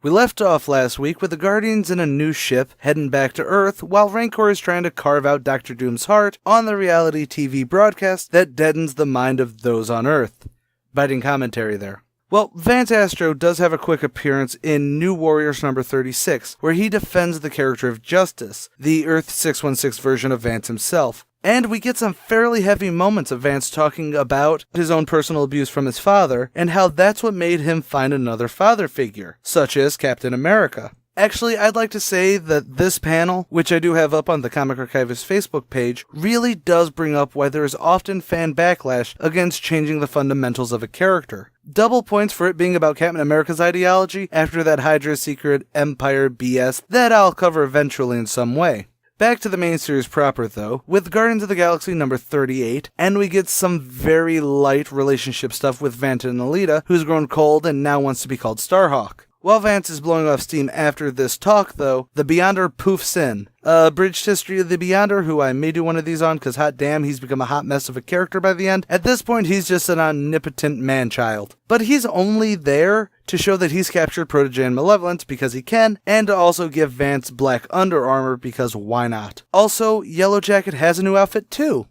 We left off last week with the Guardians in a new ship heading back to Earth while Rancor is trying to carve out Dr. Doom's heart on the reality TV broadcast that deadens the mind of those on Earth. Biting commentary there. Well, Vance Astro does have a quick appearance in New Warriors number 36, where he defends the character of Justice, the Earth 616 version of Vance himself. And we get some fairly heavy moments of Vance talking about his own personal abuse from his father, and how that's what made him find another father figure, such as Captain America. Actually, I'd like to say that this panel, which I do have up on the Comic Archivist Facebook page, really does bring up why there is often fan backlash against changing the fundamentals of a character. Double points for it being about Captain America's ideology after that Hydra Secret Empire BS that I'll cover eventually in some way. Back to the main series proper, though, with Guardians of the Galaxy number 38, and we get some very light relationship stuff with Vanta and Alita, who's grown cold and now wants to be called Starhawk. While Vance is blowing off steam after this talk, though, the Beyonder poofs in. Abridged history of the Beyonder, who I may do one of these on, because hot damn, he's become a hot mess of a character by the end. At this point, he's just an omnipotent man-child. But he's only there to show that he's captured Protege and Malevolent because he can, and to also give Vance black Under Armour because why not? Also, Yellow Jacket has a new outfit too.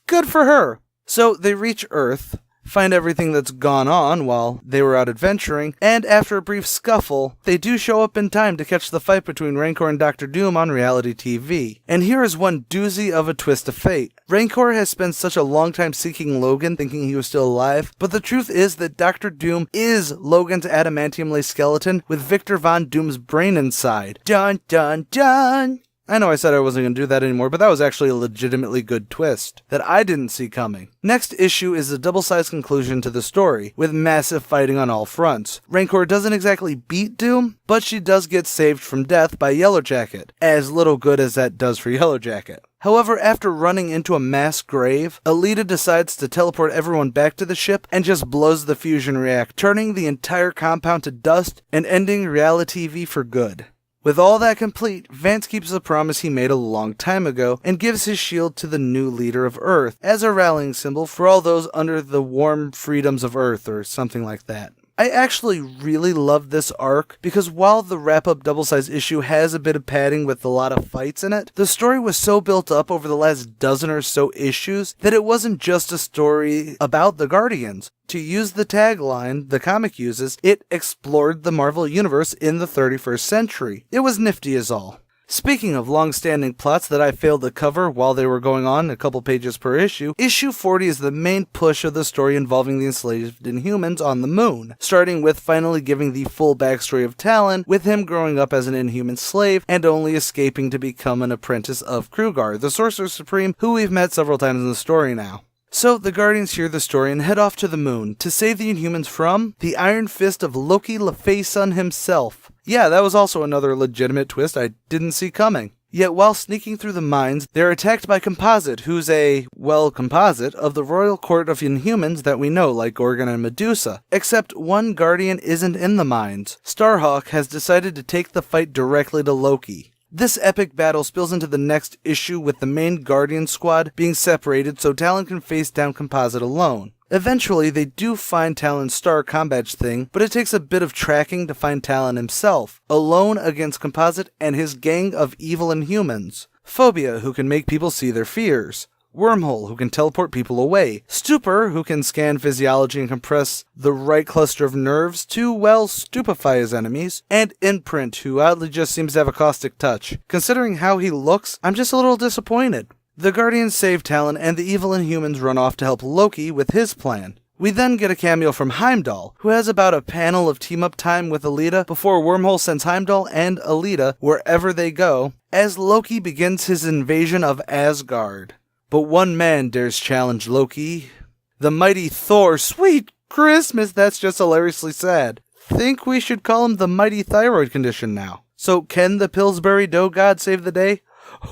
Good for her! So they reach Earth, find everything that's gone on while they were out adventuring, and after a brief scuffle, they do show up in time to catch the fight between Rancor and Dr. Doom on reality TV. And here is one doozy of a twist of fate. Rancor has spent such a long time seeking Logan, thinking he was still alive, but the truth is that Dr. Doom is Logan's adamantium-laced skeleton with Victor Von Doom's brain inside. Dun dun dun! I know I said I wasn't going to do that anymore, but that was actually a legitimately good twist that I didn't see coming. Next issue is a double-sized conclusion to the story, with massive fighting on all fronts. Rancor doesn't exactly beat Doom, but she does get saved from death by Yellow Jacket, as little good as that does for Yellow Jacket. However, after running into a mass grave, Alita decides to teleport everyone back to the ship and just blows the fusion reactor, turning the entire compound to dust and ending reality TV for good. With all that complete, Vance keeps the promise he made a long time ago and gives his shield to the new leader of Earth as a rallying symbol for all those under the warm freedoms of Earth or something like that. I actually really love this arc because while the wrap-up double-size issue has a bit of padding with a lot of fights in it, the story was so built up over the last dozen or so issues that it wasn't just a story about the Guardians. To use the tagline the comic uses, it explored the Marvel Universe in the 31st century. It was nifty as all. Speaking of long-standing plots that I failed to cover while they were going on a couple pages per issue, issue 40 is the main push of the story involving the enslaved Inhumans on the moon, starting with finally giving the full backstory of Talon, with him growing up as an Inhuman slave and only escaping to become an apprentice of Krugar, the Sorcerer Supreme, who we've met several times in the story now. So the Guardians hear the story and head off to the moon to save the Inhumans from the Iron Fist of Loki LaFayson himself. Yeah, that was also another legitimate twist I didn't see coming. Yet while sneaking through the mines, they're attacked by Composite, who's a, well, composite of the Royal Court of Inhumans that we know, like Gorgon and Medusa. Except one Guardian isn't in the mines. Starhawk has decided to take the fight directly to Loki. This epic battle spills into the next issue with the main Guardian squad being separated so Talon can face down Composite alone. Eventually, they do find Talon's star combat thing, but it takes a bit of tracking to find Talon himself, alone against Composite and his gang of evil Inhumans. Phobia, who can make people see their fears. Wormhole, who can teleport people away. Stupor, who can scan physiology and compress the right cluster of nerves to, well, stupefy his enemies. And Imprint, who oddly just seems to have a caustic touch. Considering how he looks, I'm just a little disappointed. The Guardians save Talon, and the evil Inhumans run off to help Loki with his plan. We then get a cameo from Heimdall, who has about a panel of team-up time with Alita before Wormhole sends Heimdall and Alita wherever they go, as Loki begins his invasion of Asgard. But one man dares challenge Loki. The mighty Thor. Sweet Christmas, that's just hilariously sad. Think we should call him the mighty thyroid condition now. So can the Pillsbury Dough God save the day?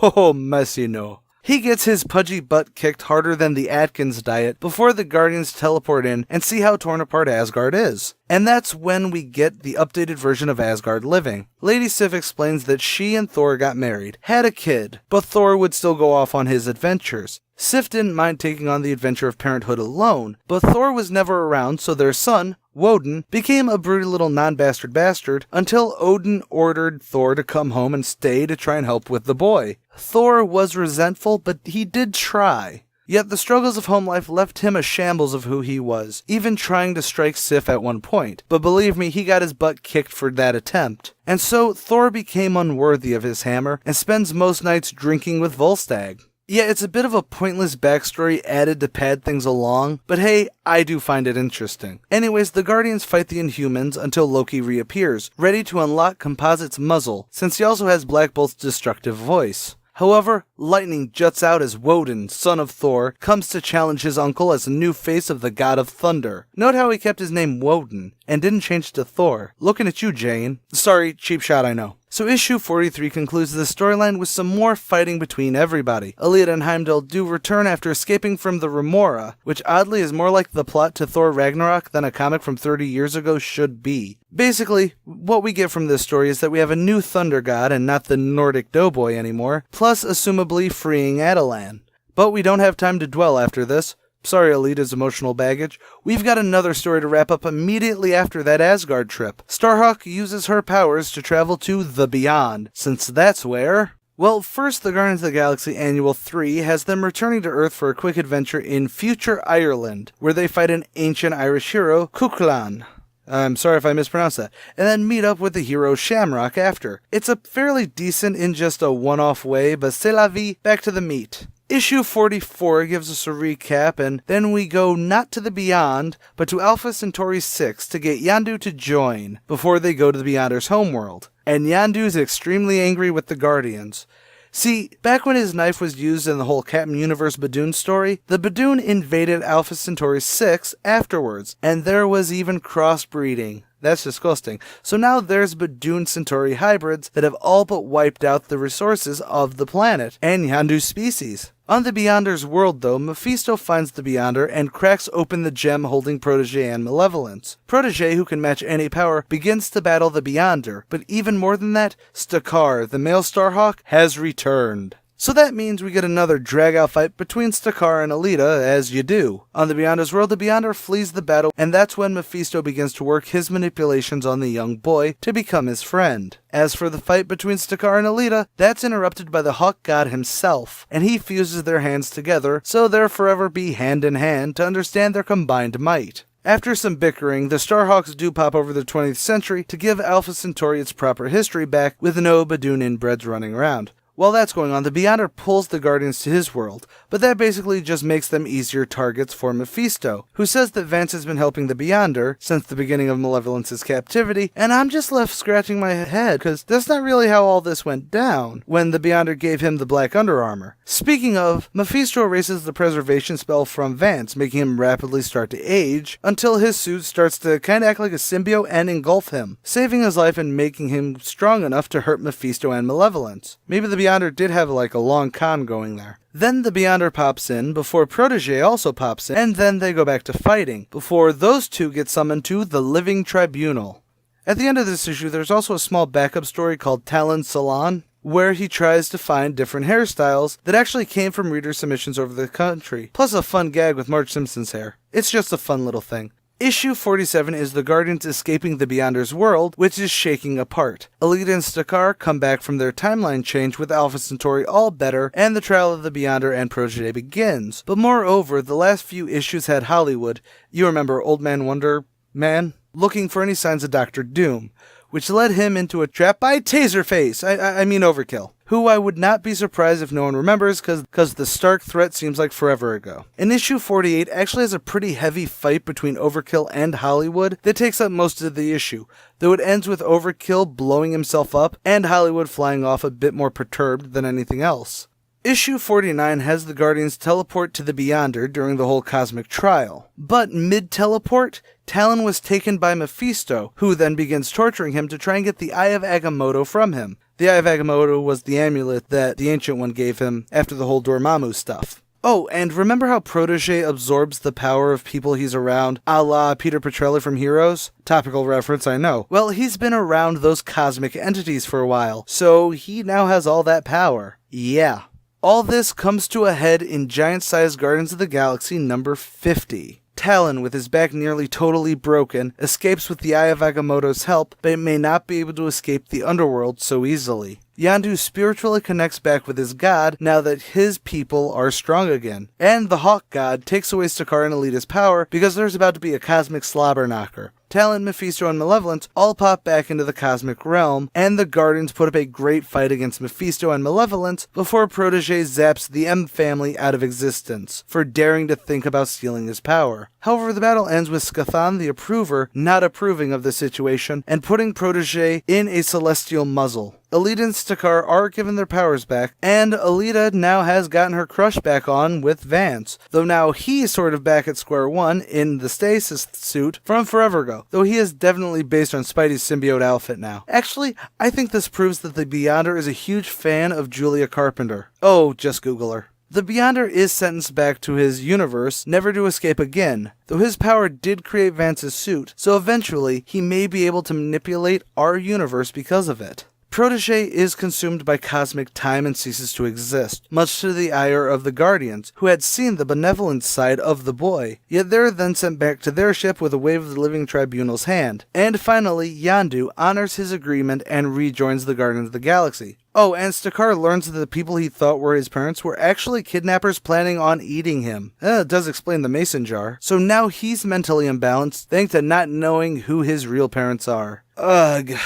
Oh, messy no. He gets his pudgy butt kicked harder than the Atkins diet before the Guardians teleport in and see how torn apart Asgard is. And that's when we get the updated version of Asgard living. Lady Sif explains that she and Thor got married, had a kid, but Thor would still go off on his adventures. Sif didn't mind taking on the adventure of parenthood alone, but Thor was never around, so their son, Woden, became a broody little non-bastard bastard until Odin ordered Thor to come home and stay to try and help with the boy. Thor was resentful, but he did try. Yet the struggles of home life left him a shambles of who he was, even trying to strike Sif at one point. But believe me, he got his butt kicked for that attempt. And so Thor became unworthy of his hammer and spends most nights drinking with Volstagg. Yeah, it's a bit of a pointless backstory added to pad things along, but hey, I do find it interesting. Anyways, the Guardians fight the Inhumans until Loki reappears, ready to unlock Composite's muzzle, since he also has Black Bolt's destructive voice. However, lightning juts out as Woden, son of Thor, comes to challenge his uncle as a new face of the God of Thunder. Note how he kept his name Woden, and didn't change to Thor. Looking at you, Jane. Sorry, cheap shot, I know. So issue 43 concludes the storyline with some more fighting between everybody. Alita and Heimdall do return after escaping from the Remora, which oddly is more like the plot to Thor Ragnarok than a comic from 30 years ago should be. Basically, what we get from this story is that we have a new thunder god and not the Nordic doughboy anymore, plus assumably freeing Atalan. But we don't have time to dwell after this. Sorry, Alita's emotional baggage. We've got another story to wrap up immediately after that Asgard trip. Starhawk uses her powers to travel to the Beyond, since that's where... Well, first, the Guardians of the Galaxy Annual 3 has them returning to Earth for a quick adventure in future Ireland, where they fight an ancient Irish hero, Cuchulainn. I'm sorry if I mispronounced that. And then meet up with the hero Shamrock after. It's a fairly decent in just a one-off way, but c'est la vie, back to the meat. Issue 44 gives us a recap, and then we go not to the Beyond, but to Alpha Centauri 6 to get Yondu to join, before they go to the Beyonder's homeworld. And Yondu's extremely angry with the Guardians. See, back when his knife was used in the whole Captain Universe Badoon story, the Badoon invaded Alpha Centauri 6 afterwards, and there was even crossbreeding. That's disgusting. So now there's Badoon Centauri hybrids that have all but wiped out the resources of the planet and Yondu's species. On the Beyonder's world, though, Mephisto finds the Beyonder and cracks open the gem holding Protege and Malevolence. Protege, who can match any power, begins to battle the Beyonder, but even more than that, Stakar, the male Starhawk, has returned. So that means we get another drag-out fight between Stakar and Alita, as you do. On the Beyonder's world, the Beyonder flees the battle, and that's when Mephisto begins to work his manipulations on the young boy to become his friend. As for the fight between Stakar and Alita, that's interrupted by the Hawk God himself, and he fuses their hands together, so they'll forever be hand in hand to understand their combined might. After some bickering, the Starhawks do pop over the 20th century to give Alpha Centauri its proper history back with no Badoon inbreds running around. While that's going on, the Beyonder pulls the Guardians to his world, but that basically just makes them easier targets for Mephisto, who says that Vance has been helping the Beyonder since the beginning of Malevolence's captivity, and I'm just left scratching my head, because that's not really how all this went down, when the Beyonder gave him the black underarmor. Speaking of, Mephisto erases the preservation spell from Vance, making him rapidly start to age, until his suit starts to kinda act like a symbiote and engulf him, saving his life and making him strong enough to hurt Mephisto and Malevolence. Maybe the Beyonder did have like a long con going there. Then the Beyonder pops in, before Protege also pops in, and then they go back to fighting, before those two get summoned to the Living Tribunal. At the end of this issue, there's also a small backup story called Talon Salon, where he tries to find different hairstyles that actually came from reader submissions over the country, plus a fun gag with Marge Simpson's hair. It's just a fun little thing. Issue 47 is the Guardians escaping the Beyonder's world, which is shaking apart. Alita and Stakar come back from their timeline change with Alpha Centauri all better, and the trial of the Beyonder and Protege begins. But moreover, the last few issues had Hollywood, you remember Old Man Wonder Man, looking for any signs of Dr. Doom, which led him into a trap by Taserface, I mean Overkill, who I would not be surprised if no one remembers, because the Stark threat seems like forever ago. And issue 48 actually has a pretty heavy fight between Overkill and Hollywood that takes up most of the issue, though it ends with Overkill blowing himself up and Hollywood flying off a bit more perturbed than anything else. Issue 49 has the Guardians teleport to the Beyonder during the whole cosmic trial. But mid-teleport, Talon was taken by Mephisto, who then begins torturing him to try and get the Eye of Agamotto from him. The Eye of Agamotto was the amulet that the Ancient One gave him after the whole Dormammu stuff. Oh, and remember how Protege absorbs the power of people he's around, a la Peter Petrelli from Heroes? Topical reference, I know. Well, he's been around those cosmic entities for a while, so he now has all that power. Yeah. All this comes to a head in giant-sized Guardians of the Galaxy number 50. Talon, with his back nearly totally broken, escapes with the Eye of Agamotto's help, but may not be able to escape the underworld so easily. Yondu spiritually connects back with his god now that his people are strong again. And the Hawk god takes away Sakaar and Alita's power because there's about to be a cosmic slobber knocker. Talon, Mephisto, and Malevolence all pop back into the cosmic realm, and the Guardians put up a great fight against Mephisto and Malevolence before Protégé zaps the M family out of existence for daring to think about stealing his power. However, the battle ends with Scathon the Approver not approving of the situation and putting Protégé in a celestial muzzle. Alita and Sakaar are given their powers back, and Alita now has gotten her crush back on with Vance, though now he's sort of back at square one in the stasis suit from forever ago, though he is definitely based on Spidey's symbiote outfit now. Actually, I think this proves that the Beyonder is a huge fan of Julia Carpenter. Oh, just Google her. The Beyonder is sentenced back to his universe, never to escape again, though his power did create Vance's suit, so eventually he may be able to manipulate our universe because of it. Protégé is consumed by cosmic time and ceases to exist, much to the ire of the Guardians, who had seen the benevolent side of the boy, yet they're then sent back to their ship with a wave of the Living Tribunal's hand. And finally, Yondu honors his agreement and rejoins the Guardians of the Galaxy. Oh, and Sakaar learns that the people he thought were his parents were actually kidnappers planning on eating him. It does explain the mason jar. So now he's mentally imbalanced thanks to not knowing who his real parents are. Ugh.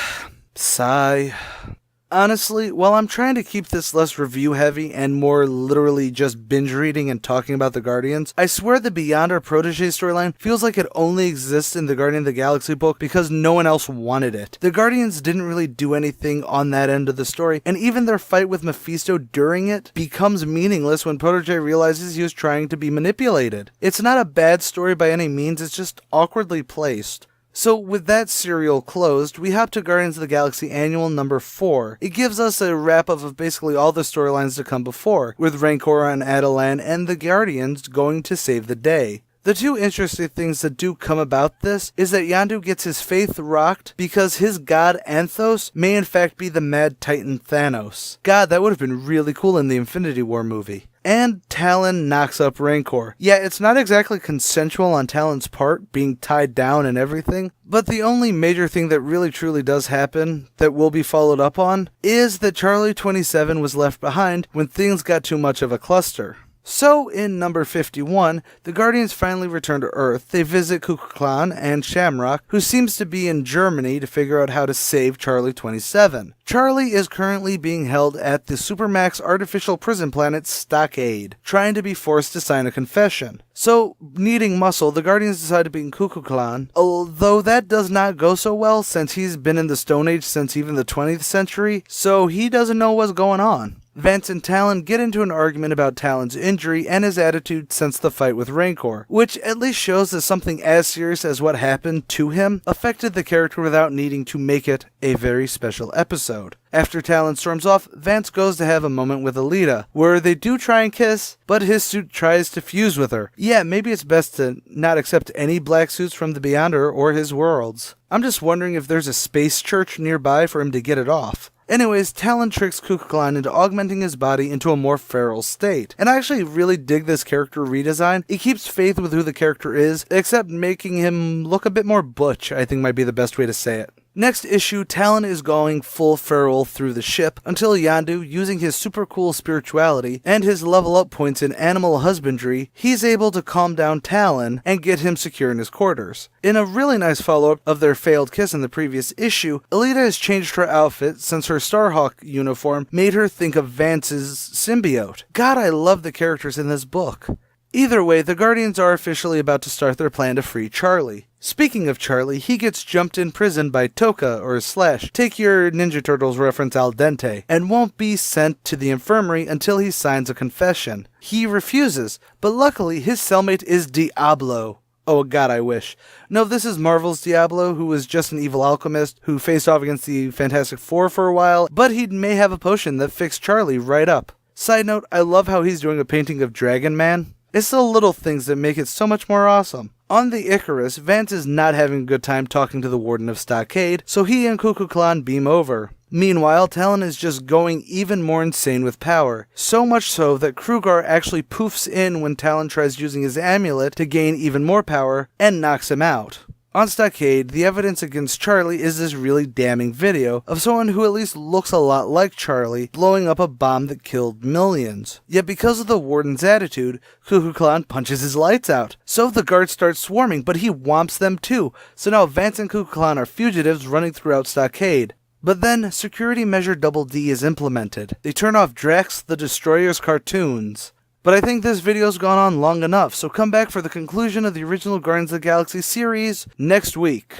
Sigh. Honestly, while I'm trying to keep this less review heavy and more literally just binge reading and talking about the Guardians, I swear the Beyonder Protégé storyline feels like it only exists in the Guardian of the Galaxy book because no one else wanted it. The Guardians didn't really do anything on that end of the story, and even their fight with Mephisto during it becomes meaningless when Protégé realizes he was trying to be manipulated. It's not a bad story by any means, it's just awkwardly placed. So with that serial closed, we hop to Guardians of the Galaxy Annual number 4. It gives us a wrap-up of basically all the storylines to come before, with Rancor and Attilan and the Guardians going to save the day. The two interesting things that do come about this is that Yondu gets his faith rocked because his god Anthos may in fact be the Mad Titan Thanos. God, that would have been really cool in the Infinity War movie. And Talon knocks up Rancor. Yeah, it's not exactly consensual on Talon's part, being tied down and everything, but the only major thing that really truly does happen, that will be followed up on, is that Charlie 27 was left behind when things got too much of a cluster. So, in number 51, the Guardians finally return to Earth. They visit Kukulkan and Shamrock, who seems to be in Germany to figure out how to save Charlie 27. Charlie is currently being held at the Supermax artificial prison planet Stockade, trying to be forced to sign a confession. So, needing muscle, the Guardians decide to be in Kukulkan, although that does not go so well since he's been in the Stone Age since even the 20th century, so he doesn't know what's going on. Vance and Talon get into an argument about Talon's injury and his attitude since the fight with Rancor, which at least shows that something as serious as what happened to him affected the character without needing to make it a very special episode. After Talon storms off, Vance goes to have a moment with Alita, where they do try and kiss, but his suit tries to fuse with her. Yeah, maybe it's best to not accept any black suits from the Beyonder or his worlds. I'm just wondering if there's a space church nearby for him to get it off. Anyways, Talon tricks Kukulkan into augmenting his body into a more feral state. And I actually really dig this character redesign. It keeps faith with who the character is, except making him look a bit more butch, I think might be the best way to say it. Next issue, Talon is going full feral through the ship until Yondu, using his super cool spirituality and his level up points in animal husbandry, he's able to calm down Talon and get him secure in his quarters. In a really nice follow-up of their failed kiss in the previous issue, Alita has changed her outfit since her Starhawk uniform made her think of Vance's symbiote. God, I love the characters in this book. Either way, the Guardians are officially about to start their plan to free Charlie. Speaking of Charlie, he gets jumped in prison by Toka, or Slash, take your Ninja Turtles reference al dente, and won't be sent to the infirmary until he signs a confession. He refuses, but luckily his cellmate is Diablo. Oh god, I wish. No, this is Marvel's Diablo, who was just an evil alchemist who faced off against the Fantastic Four for a while, but he may have a potion that fixed Charlie right up. Side note, I love how he's doing a painting of Dragon Man. It's the little things that make it so much more awesome. On the Icarus, Vance is not having a good time talking to the Warden of Stockade, so he and Kukulkan beam over. Meanwhile, Talon is just going even more insane with power, so much so that Krugar actually poofs in when Talon tries using his amulet to gain even more power and knocks him out. On Stockade, the evidence against Charlie is this really damning video of someone who at least looks a lot like Charlie blowing up a bomb that killed millions. Yet because of the Warden's attitude, Cuckoo Clown punches his lights out. So the guards start swarming, but he whomps them too, so now Vance and Cuckoo Clown are fugitives running throughout Stockade. But then, Security Measure Double D is implemented. They turn off Drax the Destroyer's cartoons. But I think this video's gone on long enough, so come back for the conclusion of the original Guardians of the Galaxy series next week.